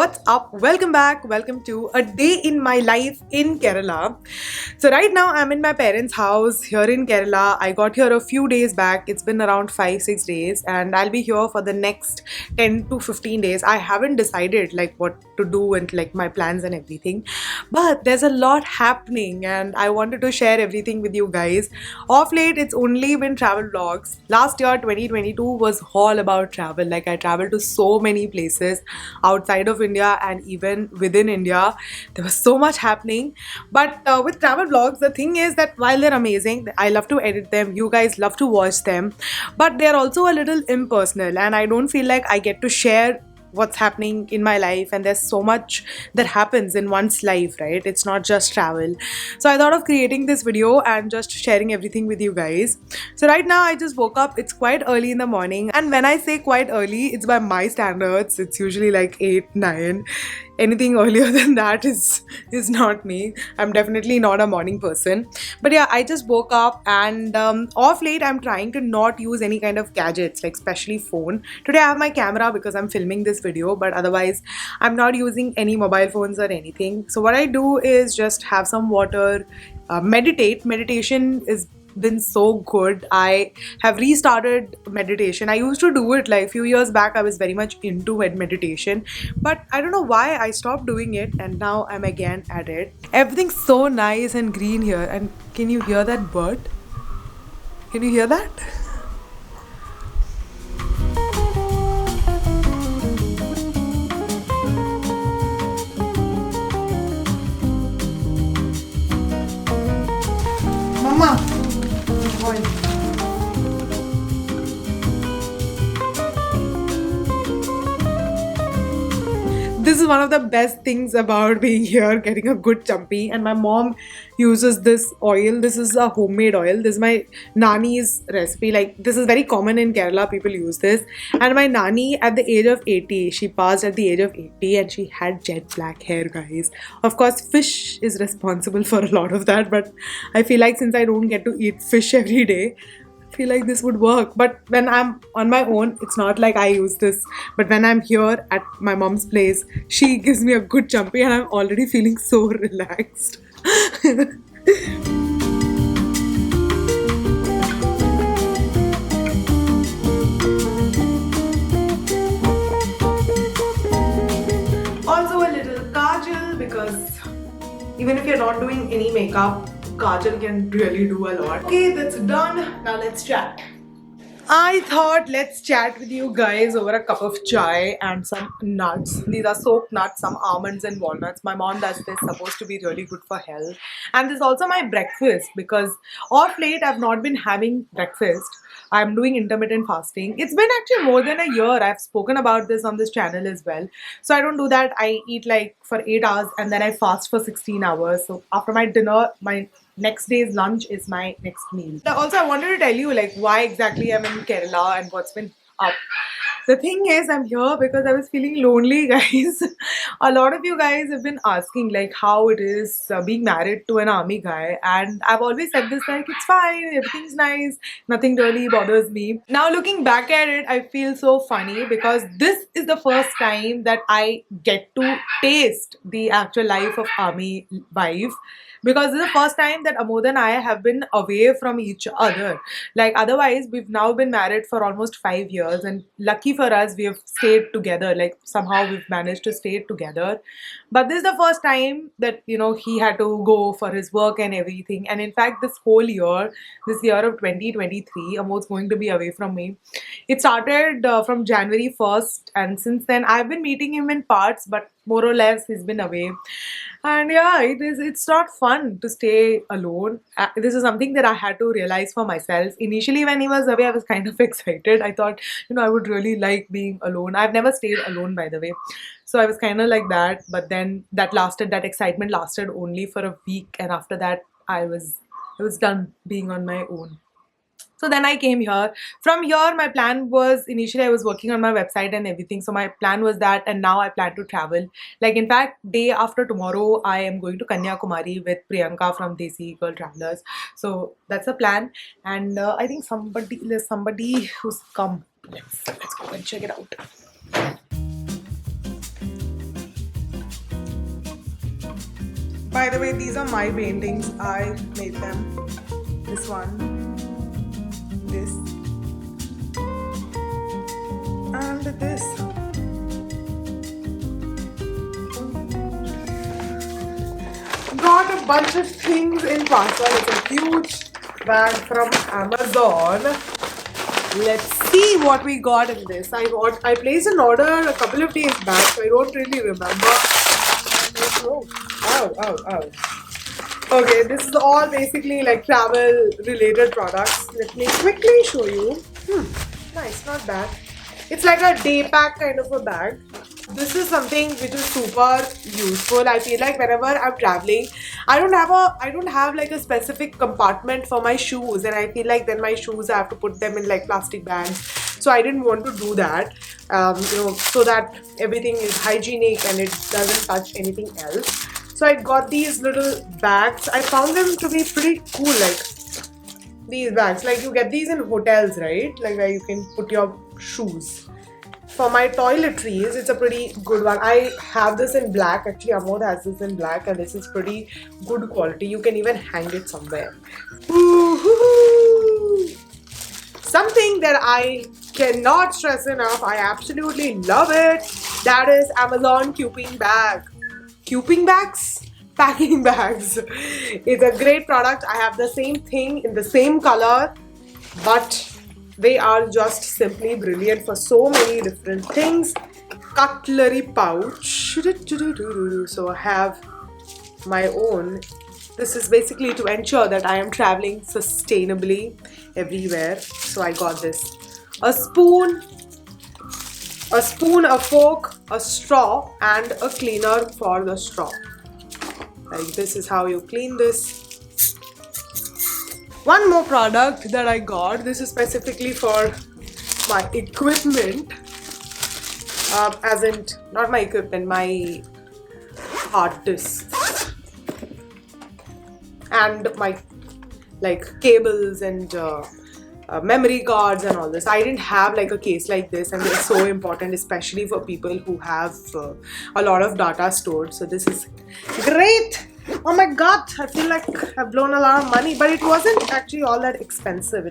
What's up? Welcome back. Welcome to a day in my life in Kerala. So right now I'm in my parents' house here in Kerala. I got here a few days back. It's been around 5-6 days and I'll be here for the next 10 to 15 days. I haven't decided like what to do and like my plans and everything. But there's a lot happening and I wanted to share everything with you guys. Of late it's only been travel vlogs. Last year 2022 was all about travel. Like I traveled to so many places outside of India and even within India. There was so much happening. But with travel vlogs, the thing is that while they're amazing, I love to edit them, you guys love to watch them, but they're also a little impersonal and I don't feel like I get to share what's happening in my life, and there's so much that happens in one's life, right? It's not just travel. So I thought of creating this video and just sharing everything with you guys. So right now I just woke up. It's quite early in the morning, and when I say quite early, it's by my standards. It's usually like 8, 9. Anything earlier than that is not me. I'm definitely not a morning person. But yeah, I just woke up and off late I'm trying to not use any kind of gadgets, like especially phone. Today I have my camera because I'm filming this video, but otherwise I'm not using any mobile phones or anything. So what I do is just have some water, meditate. Meditation is been so good. I have restarted meditation. I used to do it like a few years back. I was very much into meditation, but I don't know why I stopped doing it and now I'm again at it. Everything's so nice and green here, and can you hear that bird? Can you hear that? Mama! This is one of the best things about being here, getting a good champi. And my mom uses this oil. This is a homemade oil. This is my nani's recipe. Like, this is very common in Kerala. People use this. And my nani, at the age of 80, she passed at the age of 80 and she had jet black hair, guys. Of course, fish is responsible for a lot of that. But I feel like since I don't get to eat fish every day, I feel like this would work. But when I'm on my own, it's not like I use this. But when I'm here at my mom's place, she gives me a good champi and I'm already feeling so relaxed. Also a little kajal, because even if you're not doing any makeup, kajal can really do a lot. Okay, that's done. Now let's chat. I thought let's chat with you guys over a cup of chai and some nuts. These are soaked nuts, some almonds and walnuts. My mom does this, supposed to be really good for health. And this is also my breakfast, because of late I've not been having breakfast. I'm doing intermittent fasting. It's been actually more than a year. I've spoken about this on this channel as well. So I don't do that. I eat like for 8 hours and then I fast for 16 hours. So after my dinner, my next day's lunch is my next meal. Also, I wanted to tell you like why exactly I'm in Kerala and what's been up. The thing is, I'm here because I was feeling lonely, guys. A lot of you guys have been asking like how it is being married to an army guy, and I've always said this like it's fine, everything's nice, nothing really bothers me. Now looking back at it, I feel so funny because this is the first time that I get to taste the actual life of army wife. Because this is the first time that Amodh and I have been away from each other. Like otherwise, we've now been married for almost 5 years, and lucky for us, we have stayed together. Like somehow we've managed to stay together. But this is the first time that, you know, he had to go for his work and everything. And in fact, this whole year, this year of 2023, Amodh's going to be away from me. It started from January 1st, and since then I've been meeting him in parts, but more or less he's been away. And yeah, it's not fun to stay alone. This is something that I had to realize for myself. Initially when he was away, I was kind of excited. I thought, you know, I would really like being alone. I've never stayed alone, by the way. So I was kind of like that, but then that excitement lasted only for a week, and after that I was done being on my own. So then I came here. From here, my plan was, initially I was working on my website and everything. So my plan was that, and now I plan to travel. Like in fact, day after tomorrow, I am going to Kanyakumari with Priyanka from Desi Girl Travelers. So that's the plan. And I think there's somebody who's come. Let's go and check it out. By the way, these are my paintings. I made them. This one, this, and this. Got a bunch of things in parcel. It's a huge bag from Amazon. Let's see what we got in this. I placed an order a couple of days back, so I don't really remember. Oh, ow. Okay, this is all basically like travel related products. Let me quickly show you. Nice, not bad. It's like a day pack kind of a bag. This is something which is super useful. I feel like whenever I'm traveling, I don't have like a specific compartment for my shoes, and I feel like then my shoes I have to put them in like plastic bags. So I didn't want to do that, so that everything is hygienic and it doesn't touch anything else. So I got these little bags. I found them to be pretty cool, like these bags. Like you get these in hotels, right? Like where you can put your shoes. For my toiletries, it's a pretty good one. I have this in black. Actually, Amodh has this in black, and this is pretty good quality. You can even hang it somewhere. Ooh-hoo-hoo. Something that I cannot stress enough, I absolutely love it. That is Amazon cuping bag. Cuping bags? Packing bags. It's a great product. I have the same thing in the same color, but they are just simply brilliant for so many different things. Cutlery pouch. So I have my own. This is basically to ensure that I am traveling sustainably everywhere. So I got this. A spoon, a fork, a straw, and a cleaner for the straw. Like this is how you clean this. One more product that I got. This is specifically for my equipment. As in, not my equipment, my hard disks. And my like cables and memory cards and all this. I didn't have like a case like this, and it's so important, especially for people who have a lot of data stored. So this is great. Oh my god, I feel like I've blown a lot of money, but it wasn't actually all that expensive.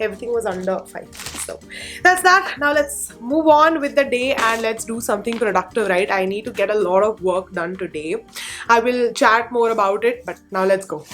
Everything was under 5. So that's that. Now let's move on with the day and let's do something productive, right? I need to get a lot of work done today. I will chat more about it, but now let's go.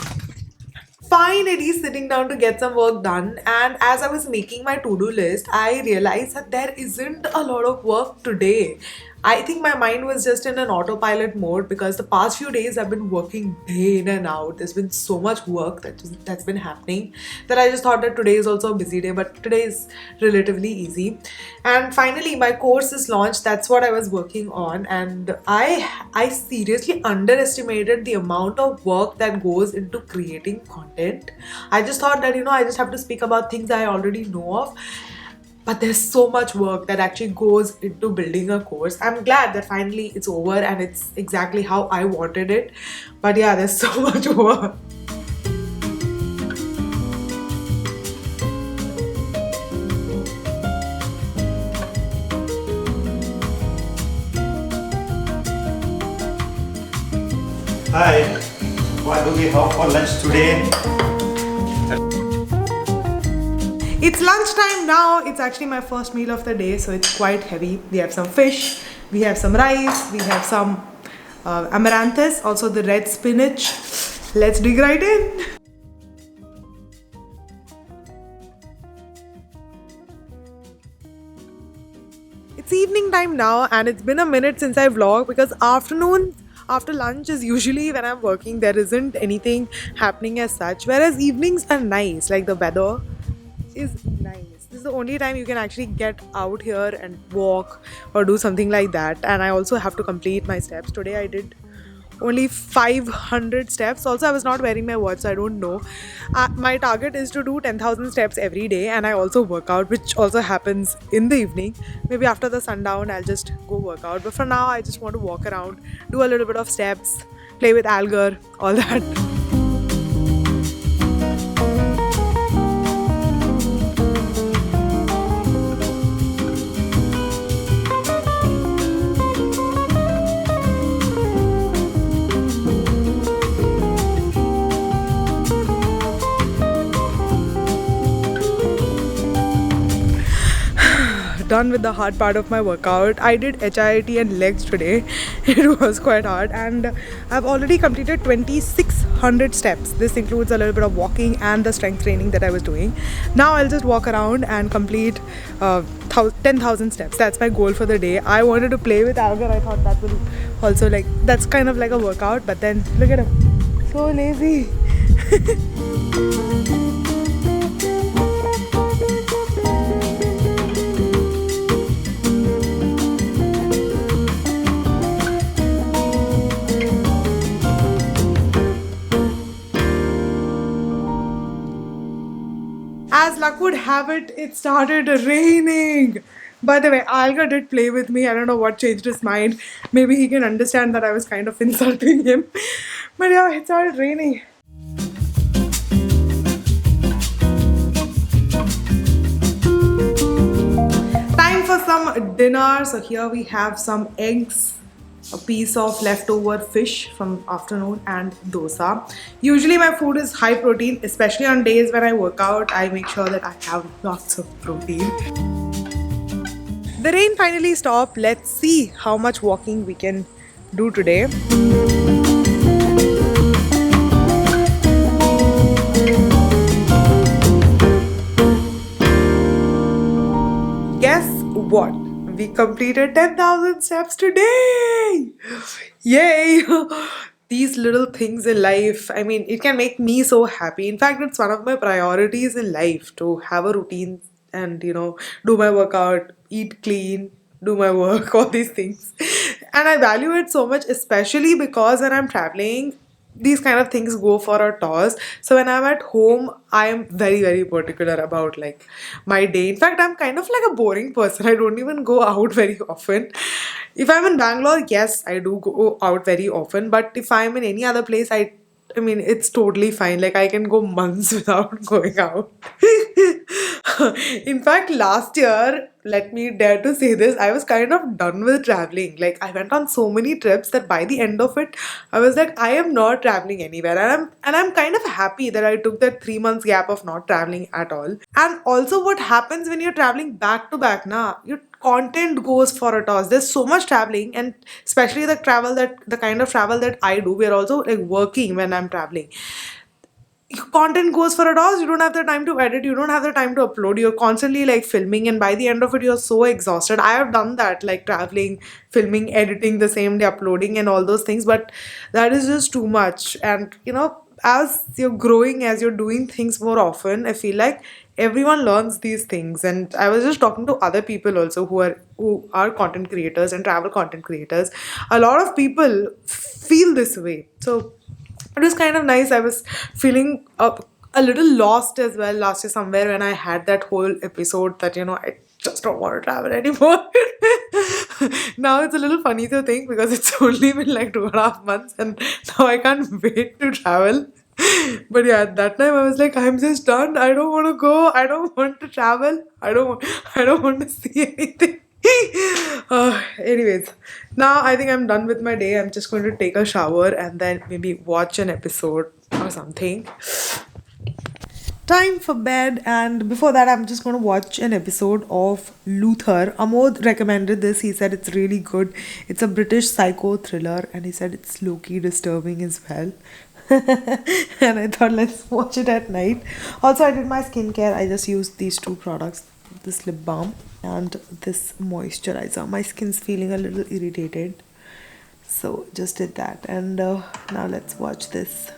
Finally sitting down to get some work done, and as I was making my to-do list, I realized that there isn't a lot of work today. I think my mind was just in an autopilot mode because the past few days I've been working day in and out. There's been so much work that's been happening that I just thought that today is also a busy day, but today is relatively easy. And finally my course is launched. That's what I was working on, and I seriously underestimated the amount of work that goes into creating content. I just thought that I just have to speak about things I already know of. But there's so much work that actually goes into building a course. I'm glad that finally it's over and it's exactly how I wanted it. But yeah, there's so much work. Hi, what do we have for lunch today? It's lunchtime now. It's actually my first meal of the day, so it's quite heavy. We have some fish, we have some rice, we have some amaranthus, also the red spinach. Let's dig right in. It's evening time now, and it's been a minute since I vlogged because afternoon after lunch is usually when I'm working. There isn't anything happening as such, whereas evenings are nice. Like the weather is nice. This is the only time you can actually get out here and walk or do something like that. And I also have to complete my steps. Today I did only 500 steps. Also, I was not wearing my watch, so I don't know. My target is to do 10,000 steps every day, and I also work out, which also happens in the evening. Maybe after the sundown I'll just go work out, but for now I just want to walk around, do a little bit of steps, play with Algar, all that. done with the hard part of my workout. I did HIIT and legs today. It was quite hard, and I've already completed 2600 steps. This includes a little bit of walking and the strength training that I was doing. Now I'll just walk around and complete 10,000 steps. That's my goal for the day. I wanted to play with Algar. I thought that will also, like, that's kind of like a workout, but then look at him, so lazy. As luck would have it, it started raining. By the way, Alga did play with me. I don't know what changed his mind. Maybe he can understand that I was kind of insulting him. But yeah, it started raining. Time for some dinner. So here we have some eggs, a piece of leftover fish from afternoon, and dosa. Usually my food is high protein, especially on days when I work out. I make sure that I have lots of protein. The rain finally stopped. Let's see how much walking we can do today. Guess what? We completed 10,000 steps today! Yay! These little things in life, I mean, it can make me so happy. In fact, it's one of my priorities in life to have a routine and, do my workout, eat clean, do my work, all these things. And I value it so much, especially because when I'm traveling, these kind of things go for a toss. So when I'm at home, I am very, very particular about, like, my day. In fact, I'm kind of like a boring person. I don't even go out very often. If I'm in Bangalore, yes, I do go out very often. But if I'm in any other place, I mean, it's totally fine. Like, I can go months without going out. In fact, last year, let me dare to say this, I was kind of done with traveling. Like, I went on so many trips that by the end of it, I was like, I am not traveling anywhere. And I'm kind of happy that I took that 3 months gap of not traveling at all. And also, what happens when you're traveling back to back, na? Your content goes for a toss. There's so much traveling, and especially the kind of travel that I do, we're also like working when I'm traveling. Your content goes for a toss. You don't have the time to edit, you don't have the time to upload, you're constantly like filming, and by the end of it you're so exhausted. I have done that, like traveling, filming, editing the same day, uploading and all those things, but that is just too much. And as you're growing, as you're doing things more often, I feel like everyone learns these things. And I was just talking to other people also who are content creators and travel content creators. A lot of people feel this way, so it was kind of nice. I was feeling a little lost as well last year somewhere when I had that whole episode that, I just don't want to travel anymore. Now it's a little funny to think because it's only been like 2.5 months and now I can't wait to travel. But yeah, at that time I was like, I'm just done. I don't want to go. I don't want to travel. I don't want to see anything. Anyways, now I think I'm done with my day. I'm just going to take a shower and then maybe watch an episode or something. Time for bed, and before that, I'm just going to watch an episode of Luther. Amodh recommended this. He said it's really good. It's a British psycho thriller, and he said it's low-key disturbing as well. And I thought, let's watch it at night. Also, I did my skincare. I just used these two products, this lip balm and this moisturizer. My skin's feeling a little irritated, so just did that. And now let's watch this.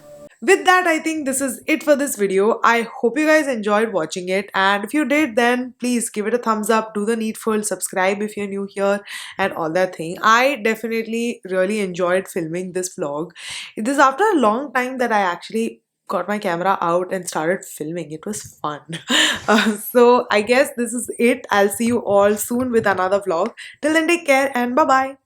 With that, I think this is it for this video. I hope you guys enjoyed watching it, and if you did, then please give it a thumbs up, do the needful, subscribe if you're new here, and all that thing. I definitely really enjoyed filming this vlog. It is after a long time that I actually got my camera out and started filming. It was fun. So I guess this is it. I'll see you all soon with another vlog. Till then, take care and bye bye.